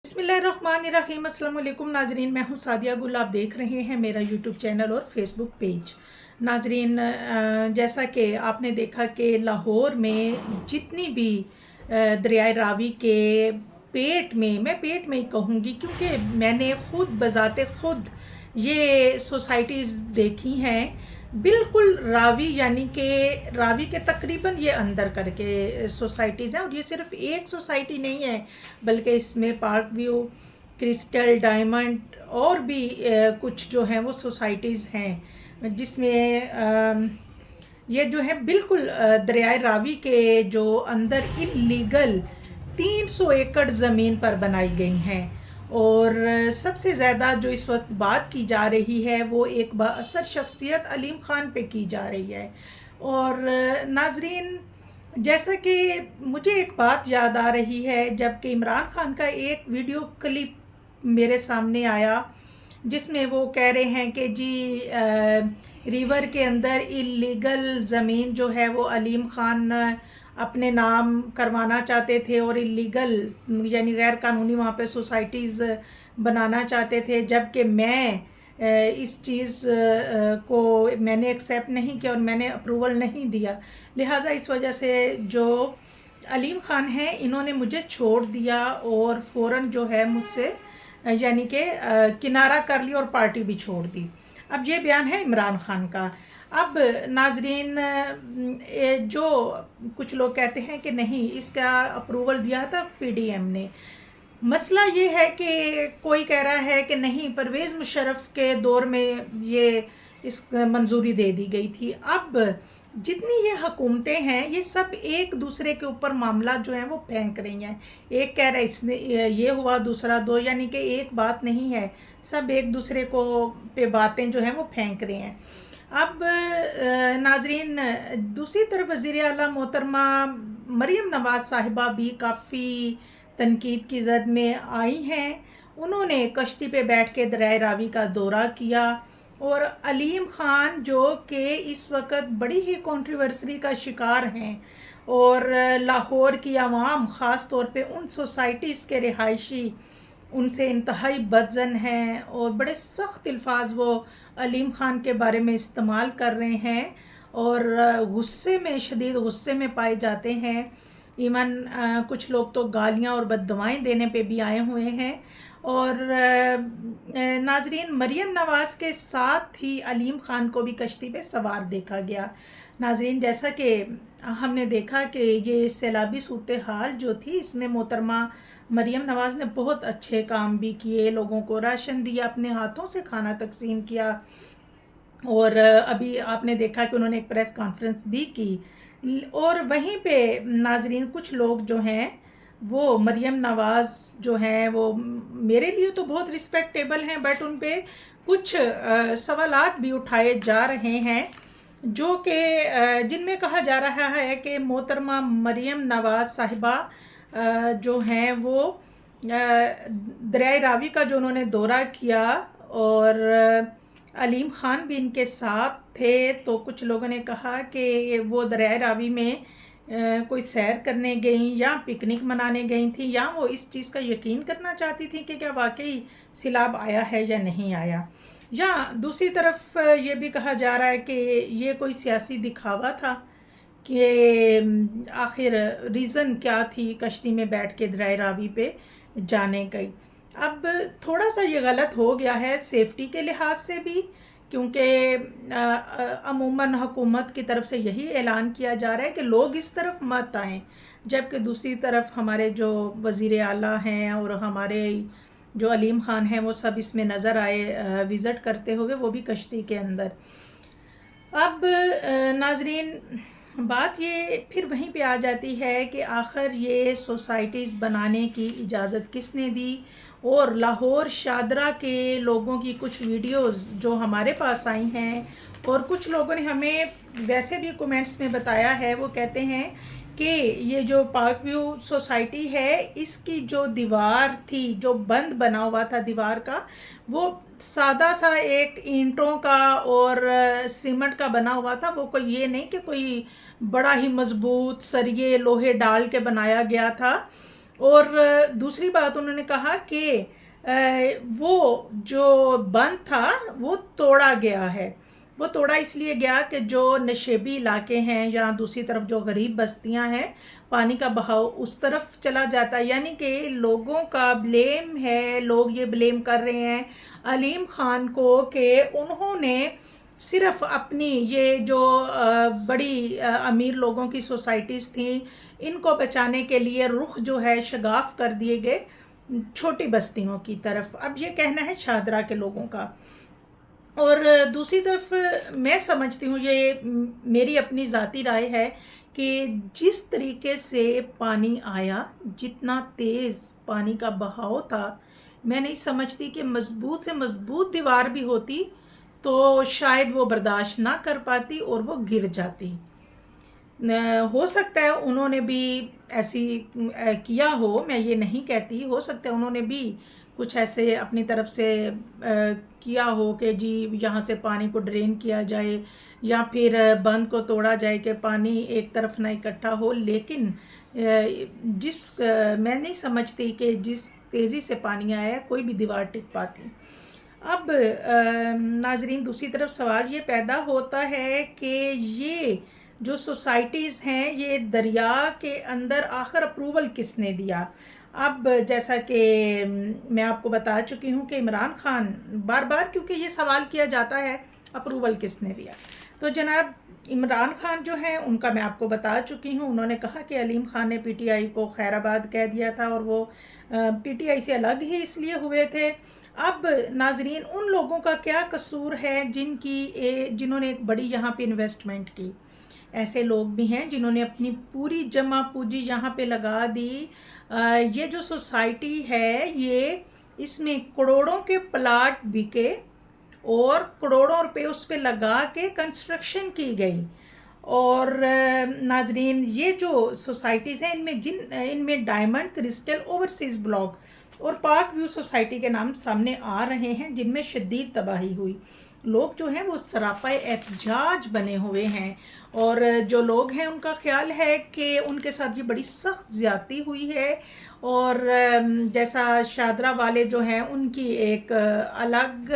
बिस्मिल्लाहिर्रहमानिर्रहीम। अस्सलाम वालेकुम नाजरीन, मैं हूं सादिया गुल। आप देख रहे हैं मेरा यूट्यूब चैनल और फेसबुक पेज। नाजरीन, जैसा कि आपने देखा कि लाहौर में जितनी भी दरियाए रावी के पेट में, मैं पेट में ही कहूँगी क्योंकि मैंने ख़ुद बज़ाते ख़ुद ये सोसाइटीज़ देखी हैं, बिल्कुल रावी यानी कि रावी के तकरीबन ये अंदर करके सोसाइटीज़ हैं। और ये सिर्फ एक सोसाइटी नहीं है, बल्कि इसमें पार्क व्यू, क्रिस्टल, डायमंड और भी कुछ जो हैं वो सोसाइटीज़ हैं, जिसमें ये जो है बिल्कुल दरियाए रावी के जो अंदर इल्लीगल 300 एकड़ ज़मीन पर बनाई गई हैं। और सबसे ज़्यादा जो इस वक्त बात की जा रही है वो एक बाअसर शख्सियत अलीम ख़ान पे की जा रही है। और नाजरीन, जैसा कि मुझे एक बात याद आ रही है, जबकि इमरान खान का एक वीडियो क्लिप मेरे सामने आया जिसमें वो कह रहे हैं कि जी रिवर के अंदर इल्लीगल ज़मीन जो है वो अलीम ख़ान अपने नाम करवाना चाहते थे और इल्लीगल यानी गैर कानूनी वहाँ पे सोसाइटीज़ बनाना चाहते थे, जबकि मैं इस चीज़ को मैंने एक्सेप्ट नहीं किया और मैंने अप्रूवल नहीं दिया। लिहाजा इस वजह से जो अलीम ख़ान हैं इन्होंने मुझे छोड़ दिया और फ़ौरन जो है मुझसे यानी कि किनारा कर लिया और पार्टी भी छोड़ दी। अब ये बयान है इमरान खान का। अब नाजरीन, जो कुछ लोग कहते हैं कि नहीं, इसका अप्रूवल दिया था पीडीएम ने। मसला ये है कि कोई कह रहा है कि नहीं, परवेज़ मुशर्रफ के दौर में ये इस मंजूरी दे दी गई थी। अब जितनी ये हुकूमतें हैं ये सब एक दूसरे के ऊपर मामला जो है वो फेंक रही हैं। एक कह रहा है इसने ये हुआ, दूसरा दो, यानी कि एक बात नहीं है, सब एक दूसरे को पे बातें जो हैं वो फेंक रहे हैं। अब नाजरीन, दूसरी तरफ वज़ीर आला मोहतरमा मरीम नवाज़ साहिबा भी काफ़ी तनकीद की ज़द में आई हैं। उन्होंने कश्ती पे बैठ के दरियाए रावी का दौरा किया और अलीम ख़ान जो कि इस वक्त बड़ी ही कंट्रोवर्सी का शिकार हैं और लाहौर की आवाम ख़ास तौर पे उन सोसाइटीज़ के रिहायशी उनसे इंतहाई बदज़न हैं और बड़े सख्त अल्फाज वो अलीम ख़ान के बारे में इस्तेमाल कर रहे हैं और गुस्से में, शदीद गुस्से में पाए जाते हैं। इवन कुछ लोग तो गालियाँ और बद्दुआएं देने पे भी आए हुए हैं। और नाजरीन, मरीम नवाज़ के साथ ही अलीम ख़ान को भी कश्ती पे सवार देखा गया। नाजरीन, जैसा कि हमने देखा कि ये सैलाबी सूरत हाल जो थी, इसमें मोहतरमा मरीम नवाज़ ने बहुत अच्छे काम भी किए, लोगों को राशन दिया, अपने हाथों से खाना तकसीम किया। और अभी आपने देखा कि उन्होंने एक प्रेस कॉन्फ्रेंस भी की। और वहीं पे नाजरीन, कुछ लोग जो हैं वो मरीम नवाज़ जो हैं वो मेरे लिए तो बहुत रिस्पेक्टेबल हैं, बट उन पे कुछ सवालात भी उठाए जा रहे हैं जो कि जिनमें कहा जा रहा है कि मोहतरमा मरीम नवाज़ साहिबा जो हैं वो दरियाए रावी का जो उन्होंने दौरा किया और अलीम ख़ान भी इनके साथ थे, तो कुछ लोगों ने कहा कि वो दरियाए रावी में कोई सैर करने गई या पिकनिक मनाने गई थी, या वो इस चीज़ का यकीन करना चाहती थी कि क्या वाकई सैलाब आया है या नहीं आया। या दूसरी तरफ ये भी कहा जा रहा है कि ये कोई सियासी दिखावा था कि आखिर रीज़न क्या थी कश्ती में बैठ के दरियाए रावी पे जाने की। अब थोड़ा सा ये गलत हो गया है सेफ्टी के लिहाज से भी, क्योंकि अमूमन हुकूमत की तरफ से यही ऐलान किया जा रहा है कि लोग इस तरफ मत आएँ, जबकि दूसरी तरफ हमारे जो वज़ीर आला हैं और हमारे जो अलीम ख़ान हैं वो सब इसमें नज़र आए विज़िट करते हुए, वो भी कश्ती के अंदर। अब नाजरीन, बात ये फिर वहीं पे आ जाती है कि आखिर ये सोसाइटीज़ बनाने की इजाज़त किसने दी। और लाहौर शादरा के लोगों की कुछ वीडियोस जो हमारे पास आई हैं और कुछ लोगों ने हमें वैसे भी कमेंट्स में बताया है, वो कहते हैं कि ये जो पार्क व्यू सोसाइटी है, इसकी जो दीवार थी, जो बंद बना हुआ था दीवार का, वो सादा सा एक ईंटों का और सीमेंट का बना हुआ था। वो कोई ये नहीं कि कोई बड़ा ही मजबूत सरिये लोहे डाल के बनाया गया था। और दूसरी बात उन्होंने कहा कि वो जो बंद था वो तोड़ा गया है। वो तोड़ा इसलिए गया कि जो नशेबी इलाके हैं या दूसरी तरफ जो गरीब बस्तियां हैं, पानी का बहाव उस तरफ चला जाता है। यानी कि लोगों का ब्लेम है, लोग ये ब्लेम कर रहे हैं अलीम ख़ान को कि उन्होंने सिर्फ अपनी ये जो बड़ी अमीर लोगों की सोसाइटीज़ थी, इनको बचाने के लिए रुख जो है शगाफ कर दिए गए छोटी बस्तियों की तरफ। अब ये कहना है शाहदरा के लोगों का। और दूसरी तरफ मैं समझती हूँ, ये मेरी अपनी ज़ाती राय है कि जिस तरीके से पानी आया, जितना तेज़ पानी का बहाव था, मैं नहीं समझती कि मज़बूत से मज़बूत दीवार भी होती तो शायद वो बर्दाश्त ना कर पाती और वो गिर जाती। हो सकता है उन्होंने भी ऐसी किया हो, मैं ये नहीं कहती, हो सकता है उन्होंने भी कुछ ऐसे अपनी तरफ से किया हो कि जी यहाँ से पानी को ड्रेन किया जाए या फिर बंद को तोड़ा जाए कि पानी एक तरफ ना इकट्ठा हो। लेकिन मैं नहीं समझती कि जिस तेज़ी से पानी आया है कोई भी दीवार टिक पाती। अब नाजरीन, दूसरी तरफ सवाल ये पैदा होता है कि ये जो सोसाइटीज़ हैं, ये दरिया के अंदर आखिर अप्रूवल किसने दिया। अब जैसा कि मैं आपको बता चुकी हूँ कि इमरान खान बार बार, क्योंकि ये सवाल किया जाता है अप्रूवल किसने दिया, तो जनाब इमरान खान जो है उनका मैं आपको बता चुकी हूँ। उन्होंने कहा कि अलीम खान ने पीटीआई को खैराबाद कह दिया था और वो पीटीआई से अलग ही इसलिए हुए थे। अब नाजरीन, उन लोगों का क्या कसूर है जिन्होंने एक बड़ी यहाँ पे इन्वेस्टमेंट की। ऐसे लोग भी हैं जिन्होंने अपनी पूरी जमा पूंजी यहाँ पे लगा दी। ये जो सोसाइटी है, ये इसमें करोड़ों के प्लाट बिके और करोड़ों रुपए उस पे लगा के कंस्ट्रक्शन की गई। और नाजरीन, ये जो सोसाइटीज़ हैं इनमें डायमंड, क्रिस्टल, ओवरसीज़ ब्लॉक और पाक व्यू सोसाइटी के नाम सामने आ रहे हैं, जिनमें शदीद तबाही हुई। लोग जो हैं वो सरापा एहतजाज बने हुए हैं और जो लोग हैं उनका ख्याल है कि उनके साथ ये बड़ी सख्त ज़्यादती हुई है। और जैसा शाहदरा वाले जो हैं उनकी एक अलग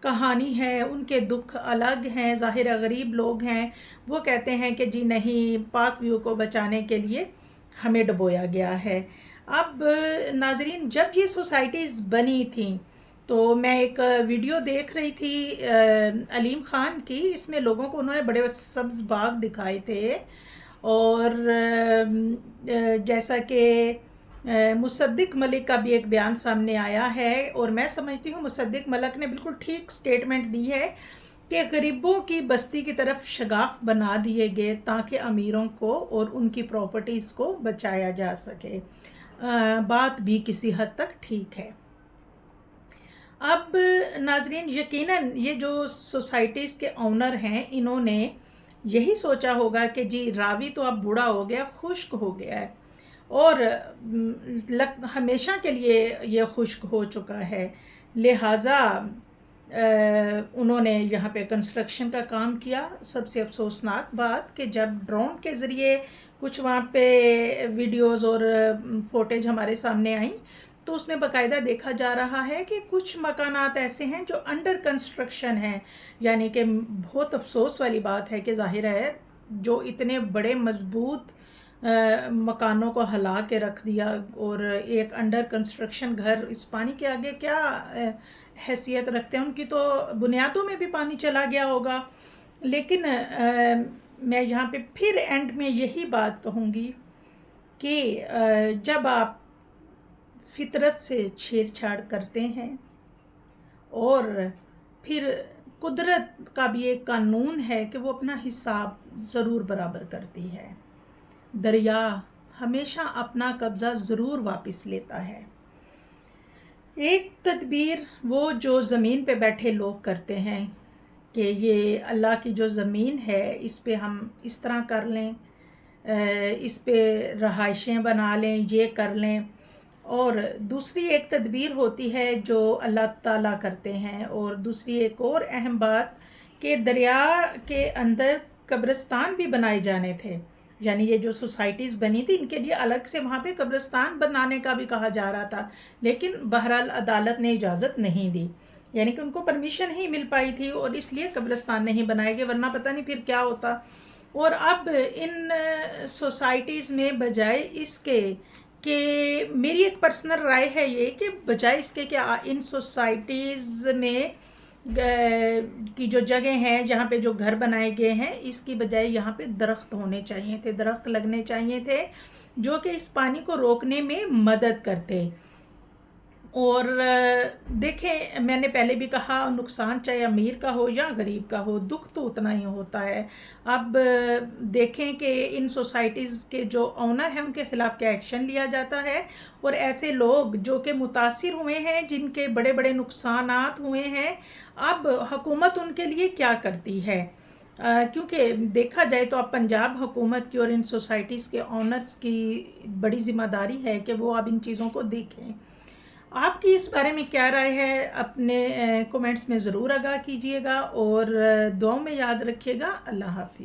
कहानी है, उनके दुख अलग हैं, ज़ाहिर गरीब लोग हैं। वो कहते हैं कि जी नहीं, पाक व्यू को बचाने के लिए हमें डुबोया गया है। अब नाजरीन, जब ये सोसाइटीज़ बनी थी तो मैं एक वीडियो देख रही थी अलीम ख़ान की। इसमें लोगों को उन्होंने बड़े सब्ज़ बाग दिखाए थे और जैसा कि मुसद्दिक मलिक का भी एक बयान सामने आया है और मैं समझती हूँ मुसद्दिक मलिक ने बिल्कुल ठीक स्टेटमेंट दी है कि गरीबों की बस्ती की तरफ शगाफ बना दिए गए ताकि अमीरों को और उनकी प्रॉपर्टीज़ को बचाया जा सके। बात भी किसी हद तक ठीक है। अब नाजरीन, यकीनन ये जो सोसाइटीज़ के ओनर हैं, इन्होंने यही सोचा होगा कि जी रावी तो अब बूढ़ा हो गया, खुश्क हो गया है और हमेशा के लिए ये खुश्क हो चुका है, लिहाजा उन्होंने यहाँ पे कंस्ट्रक्शन का काम किया। सबसे अफसोसनाक बात कि जब ड्रोन के ज़रिए कुछ वहाँ पे वीडियोस और फुटेज हमारे सामने आई तो उसमें बाकायदा देखा जा रहा है कि कुछ मकानात ऐसे हैं जो अंडर कंस्ट्रक्शन हैं। यानी कि बहुत अफसोस वाली बात है कि ज़ाहिर है जो इतने बड़े मज़बूत मकानों को हिला के रख दिया और एक अंडर कंस्ट्रक्शन घर इस पानी के आगे क्या हैसियत रखते हैं। उनकी तो बुनियादों में भी पानी चला गया होगा। लेकिन मैं यहाँ पे फिर एंड में यही बात कहूँगी कि जब आप फितरत से छेड़छाड़ करते हैं और फिर कुदरत का भी एक कानून है कि वो अपना हिसाब ज़रूर बराबर करती है। दरिया हमेशा अपना कब्ज़ा ज़रूर वापस लेता है। एक तदबीर वो जो ज़मीन पे बैठे लोग करते हैं कि ये अल्लाह की जो ज़मीन है इस पे हम इस तरह कर लें, इस पे रहाइशें बना लें, ये कर लें। और दूसरी एक तदबीर होती है जो अल्लाह ताला करते हैं। और दूसरी एक और अहम बात कि दरिया के अंदर कब्रिस्तान भी बनाए जाने थे یعنی یہ جو سوسائٹیز بنی تھی ان کے لیے الگ سے وہاں پہ قبرستان بنانے کا بھی کہا جا رہا تھا، لیکن بہرحال عدالت نے اجازت نہیں دی، یعنی کہ ان کو پرمیشن ہی مل پائی تھی اور اس لیے قبرستان نہیں بنائے گئے، ورنہ پتہ نہیں پھر کیا ہوتا۔ اور اب ان سوسائٹیز میں بجائے اس کے کہ میری ایک پرسنل رائے ہے یہ کہ بجائے اس کے کہ ان سوسائٹیز میں کی جو جگہ ہیں جہاں پہ جو گھر بنائے گئے ہیں، اس کی بجائے یہاں پہ درخت ہونے چاہیے تھے، درخت لگنے چاہیے تھے جو کہ اس پانی کو روکنے میں مدد کرتے۔ اور دیکھیں میں نے پہلے بھی کہا، نقصان چاہے امیر کا ہو یا غریب کا ہو، دکھ تو اتنا ہی ہوتا ہے۔ اب دیکھیں کہ ان سوسائٹیز کے جو آنر ہیں ان کے خلاف کیا ایکشن لیا جاتا ہے، اور ایسے لوگ جو کہ متاثر ہوئے ہیں، جن کے بڑے بڑے نقصانات ہوئے ہیں، اب حکومت ان کے لیے کیا کرتی ہے۔ کیونکہ دیکھا جائے تو اب پنجاب حکومت کی اور ان سوسائٹیز کے آنرز کی بڑی ذمہ داری ہے کہ وہ اب ان چیزوں کو دیکھیں۔ آپ کی اس بارے میں کیا رائے ہے؟ اپنے کومنٹس میں ضرور آگاہ کیجیے گا، اور دعاؤں میں یاد رکھیے گا۔ اللہ حافظ۔